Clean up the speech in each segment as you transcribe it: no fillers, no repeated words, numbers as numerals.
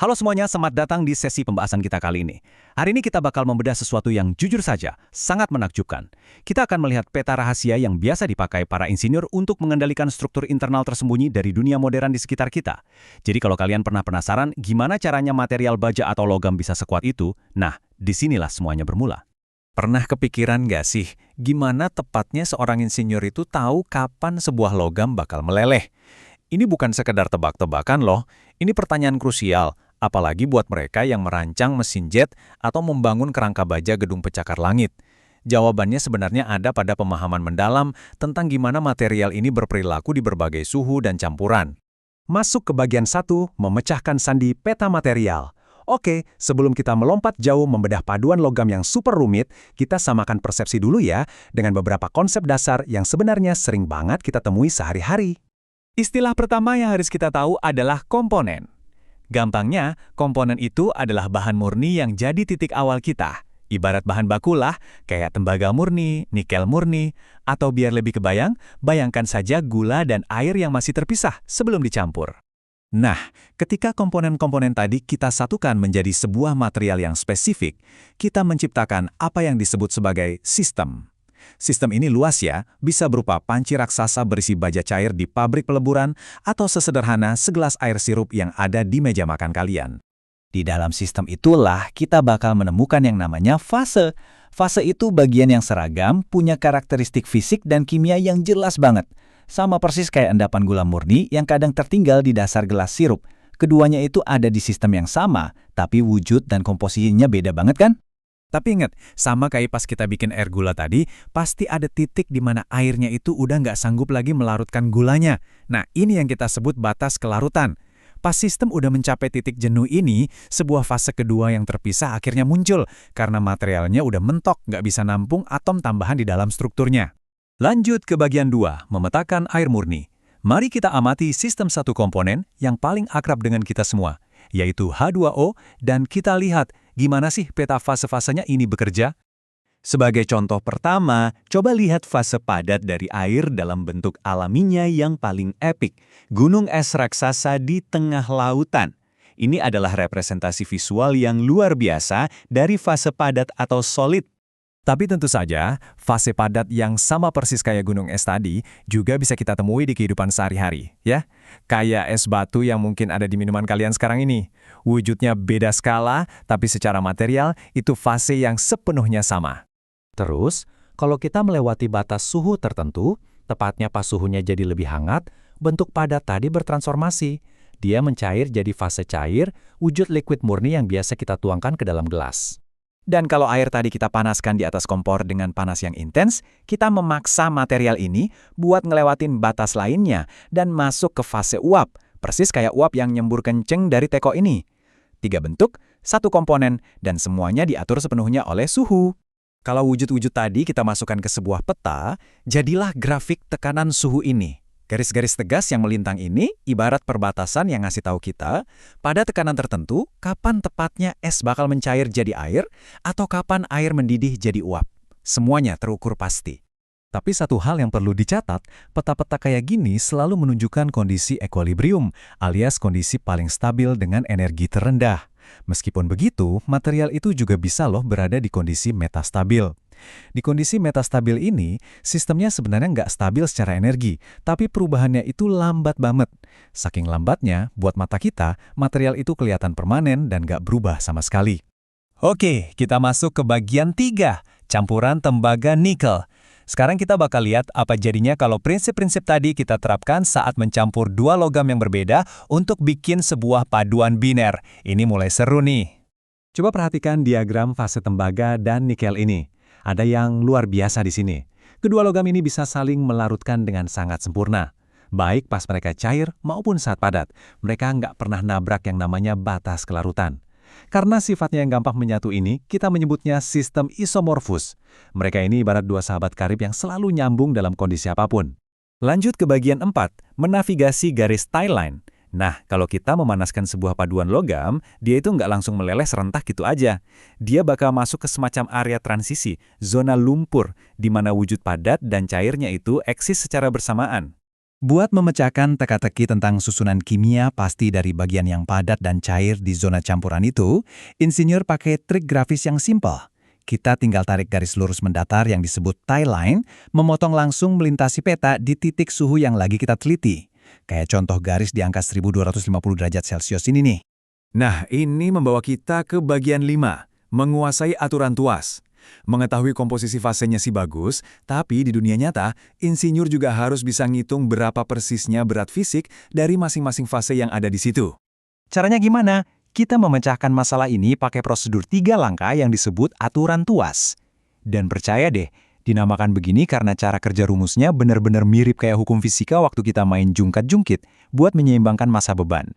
Halo semuanya, selamat datang di sesi pembahasan kita kali ini. Hari ini kita bakal membedah sesuatu yang jujur saja, sangat menakjubkan. Kita akan melihat peta rahasia yang biasa dipakai para insinyur untuk mengendalikan struktur internal tersembunyi dari dunia modern di sekitar kita. Jadi kalau kalian pernah penasaran gimana caranya material baja atau logam bisa sekuat itu, nah, disinilah semuanya bermula. Pernah kepikiran nggak sih, gimana tepatnya seorang insinyur itu tahu kapan sebuah logam bakal meleleh? Ini bukan sekedar tebak-tebakan loh, ini pertanyaan krusial, apalagi buat mereka yang merancang mesin jet atau membangun kerangka baja gedung pencakar langit. Jawabannya sebenarnya ada pada pemahaman mendalam tentang gimana material ini berperilaku di berbagai suhu dan campuran. Masuk ke bagian 1, memecahkan sandi peta material. Oke, sebelum kita melompat jauh membedah paduan logam yang super rumit, kita samakan persepsi dulu ya dengan beberapa konsep dasar yang sebenarnya sering banget kita temui sehari-hari. Istilah pertama yang harus kita tahu adalah komponen. Gampangnya, komponen itu adalah bahan murni yang jadi titik awal kita. Ibarat bahan baku lah, kayak tembaga murni, nikel murni, atau biar lebih kebayang, bayangkan saja gula dan air yang masih terpisah sebelum dicampur. Nah, ketika komponen-komponen tadi kita satukan menjadi sebuah material yang spesifik, kita menciptakan apa yang disebut sebagai sistem. Sistem ini luas ya, bisa berupa panci raksasa berisi baja cair di pabrik peleburan atau sesederhana segelas air sirup yang ada di meja makan kalian. Di dalam sistem itulah kita bakal menemukan yang namanya fase. Fase itu bagian yang seragam, punya karakteristik fisik dan kimia yang jelas banget. Sama persis kayak endapan gula murni yang kadang tertinggal di dasar gelas sirup. Keduanya itu ada di sistem yang sama, tapi wujud dan komposisinya beda banget kan? Tapi ingat, sama kayak pas kita bikin air gula tadi, pasti ada titik di mana airnya itu udah nggak sanggup lagi melarutkan gulanya. Nah, ini yang kita sebut batas kelarutan. Pas sistem udah mencapai titik jenuh ini, sebuah fase kedua yang terpisah akhirnya muncul, karena materialnya udah mentok, nggak bisa nampung atom tambahan di dalam strukturnya. Lanjut ke bagian 2, memetakan air murni. Mari kita amati sistem satu komponen yang paling akrab dengan kita semua, yaitu H2O, dan kita lihat gimana sih peta fase-fasenya ini bekerja? Sebagai contoh pertama, coba lihat fase padat dari air dalam bentuk alaminya yang paling epik, gunung es raksasa di tengah lautan. Ini adalah representasi visual yang luar biasa dari fase padat atau solid. Tapi tentu saja, fase padat yang sama persis kayak gunung es tadi juga bisa kita temui di kehidupan sehari-hari, ya. Kayak es batu yang mungkin ada di minuman kalian sekarang ini. Wujudnya beda skala, tapi secara material itu fase yang sepenuhnya sama. Terus, kalau kita melewati batas suhu tertentu, tepatnya pas suhunya jadi lebih hangat, bentuk padat tadi bertransformasi. Dia mencair jadi fase cair, wujud liquid murni yang biasa kita tuangkan ke dalam gelas. Dan kalau air tadi kita panaskan di atas kompor dengan panas yang intens, kita memaksa material ini buat ngelewatin batas lainnya dan masuk ke fase uap, persis kayak uap yang nyembur kenceng dari teko ini. 3 bentuk, 1 komponen, dan semuanya diatur sepenuhnya oleh suhu. Kalau wujud-wujud tadi kita masukkan ke sebuah peta, jadilah grafik tekanan suhu ini. Garis-garis tegas yang melintang ini ibarat perbatasan yang ngasih tahu kita, pada tekanan tertentu, kapan tepatnya es bakal mencair jadi air, atau kapan air mendidih jadi uap. Semuanya terukur pasti. Tapi satu hal yang perlu dicatat, peta-peta kayak gini selalu menunjukkan kondisi equilibrium, alias kondisi paling stabil dengan energi terendah. Meskipun begitu, material itu juga bisa loh berada di kondisi metastabil. Di kondisi metastabil ini, sistemnya sebenarnya nggak stabil secara energi, tapi perubahannya itu lambat banget. Saking lambatnya, buat mata kita, material itu kelihatan permanen dan nggak berubah sama sekali. Oke, kita masuk ke bagian 3, campuran tembaga nikel. Sekarang kita bakal lihat apa jadinya kalau prinsip-prinsip tadi kita terapkan saat mencampur 2 logam yang berbeda untuk bikin sebuah paduan biner. Ini mulai seru nih. Coba perhatikan diagram fase tembaga dan nikel ini. Ada yang luar biasa di sini. Kedua logam ini bisa saling melarutkan dengan sangat sempurna. Baik pas mereka cair maupun saat padat. Mereka nggak pernah nabrak yang namanya batas kelarutan. Karena sifatnya yang gampang menyatu ini, kita menyebutnya sistem isomorfus. Mereka ini ibarat 2 sahabat karib yang selalu nyambung dalam kondisi apapun. Lanjut ke bagian 4, menavigasi garis tie line. Nah, kalau kita memanaskan sebuah paduan logam, dia itu nggak langsung meleleh serentak gitu aja. Dia bakal masuk ke semacam area transisi, zona lumpur, di mana wujud padat dan cairnya itu eksis secara bersamaan. Buat memecahkan teka-teki tentang susunan kimia pasti dari bagian yang padat dan cair di zona campuran itu, insinyur pakai trik grafis yang simpel. Kita tinggal tarik garis lurus mendatar yang disebut tie line, memotong langsung melintasi peta di titik suhu yang lagi kita teliti. Kayak contoh garis di angka 1250 derajat Celcius ini nih. Nah, ini membawa kita ke bagian 5, menguasai aturan tuas. Mengetahui komposisi fasenya sih bagus, tapi di dunia nyata, insinyur juga harus bisa ngitung berapa persisnya berat fisik dari masing-masing fase yang ada di situ. Caranya gimana? Kita memecahkan masalah ini pakai prosedur 3 langkah yang disebut aturan tuas. Dan percaya deh, dinamakan begini karena cara kerja rumusnya benar-benar mirip kayak hukum fisika waktu kita main jungkat-jungkit buat menyeimbangkan massa beban.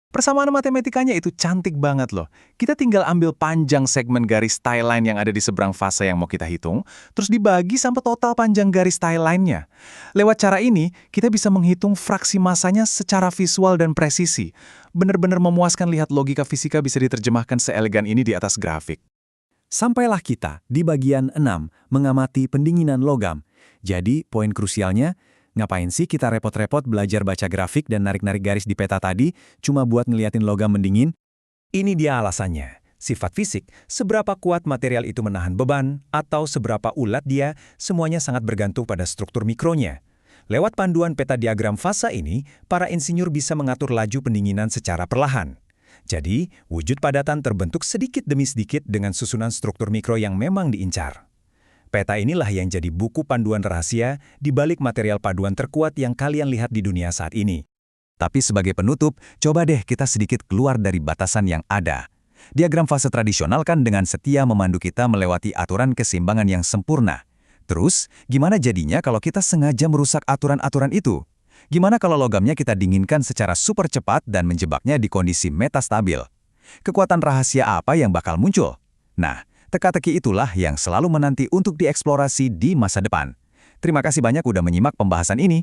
Persamaan matematikanya itu cantik banget loh. Kita tinggal ambil panjang segmen garis tie line yang ada di seberang fase yang mau kita hitung, terus dibagi sampai total panjang garis tie line-nya. Lewat cara ini, kita bisa menghitung fraksi massanya secara visual dan presisi. Benar-benar memuaskan lihat logika fisika bisa diterjemahkan seelegan ini di atas grafik. Sampailah kita di bagian 6, mengamati pendinginan logam. Jadi, poin krusialnya, ngapain sih kita repot-repot belajar baca grafik dan narik-narik garis di peta tadi cuma buat ngeliatin logam mendingin? Ini dia alasannya. Sifat fisik, seberapa kuat material itu menahan beban, atau seberapa ulat dia, semuanya sangat bergantung pada struktur mikronya. Lewat panduan peta diagram fasa ini, para insinyur bisa mengatur laju pendinginan secara perlahan. Jadi, wujud padatan terbentuk sedikit demi sedikit dengan susunan struktur mikro yang memang diincar. Peta inilah yang jadi buku panduan rahasia di balik material paduan terkuat yang kalian lihat di dunia saat ini. Tapi sebagai penutup, coba deh kita sedikit keluar dari batasan yang ada. Diagram fase tradisional kan dengan setia memandu kita melewati aturan keseimbangan yang sempurna. Terus, gimana jadinya kalau kita sengaja merusak aturan-aturan itu? Gimana kalau logamnya kita dinginkan secara super cepat dan menjebaknya di kondisi metastabil? Kekuatan rahasia apa yang bakal muncul? Nah, teka-teki itulah yang selalu menanti untuk dieksplorasi di masa depan. Terima kasih banyak udah menyimak pembahasan ini.